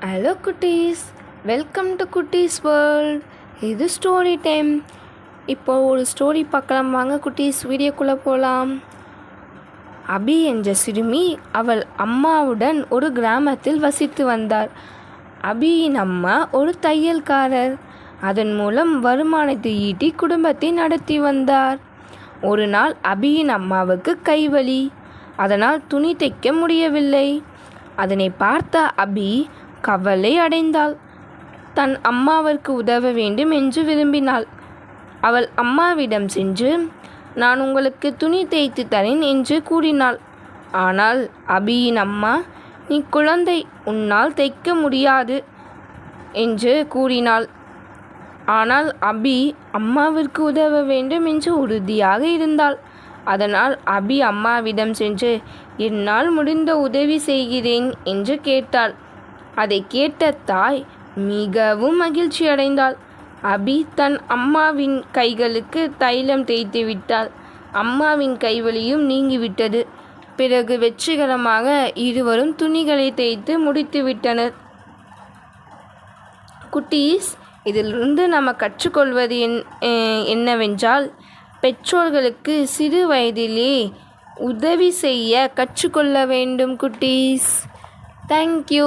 Hello குட்டீஸ், welcome to குட்டீஸ் world. இது ஸ்டோரி டைம். இப்போ ஒரு ஸ்டோரி பார்க்கலாம் வாங்க குட்டீஸ், வீடியோக்குள்ளே போகலாம். அபி என்ற சிறுமி அவள் அம்மாவுடன் ஒரு கிராமத்தில் வசித்து வந்தார். அபியின் அம்மா ஒரு தையல்காரர். அதன் மூலம் வருமானத்தை ஈட்டி குடும்பத்தை நடத்தி வந்தார். ஒரு நாள் அபியின் அம்மாவுக்கு கைவலி, அதனால் துணி தைக்க முடியவில்லை. அதனை பார்த்த அபி கவலை அடைந்தாள். தன் அம்மாவிற்கு உதவ வேண்டும் என்று விரும்பினாள். அவள் அம்மாவிடம் சென்று, நான் உங்களுக்கு துணி தைத்து தரேன் என்று கூறினாள். ஆனால் அபியின் அம்மா, நீ குழந்தை, உன்னால் தைக்க முடியாது என்று கூறினாள். ஆனால் அபி அம்மாவிற்கு உதவ வேண்டும் என்று உறுதியாக இருந்தாள். அதனால் அபி அம்மாவிடம் சென்று, என்னால் முடிந்த உதவி செய்கிறேன் என்று கேட்டாள். அதை கேட்ட தாய் மிகவும் மகிழ்ச்சி அடைந்தாள். அபி தன் அம்மாவின் கைகளுக்கு தைலம் தேய்த்து விட்டாள். அம்மாவின் கைவலியும் நீங்கிவிட்டது. பிறகு வெற்றிகரமாக இருவரும் துணிகளை தேய்த்து முடித்துவிட்டனர். குட்டீஸ், இதிலிருந்து நம்ம கற்றுக்கொள்வது என்னவென்றால், பெற்றோர்களுக்கு சிறு வயதிலே உதவி செய்ய கற்றுக்கொள்ள வேண்டும் குட்டீஸ். தேங்க்யூ.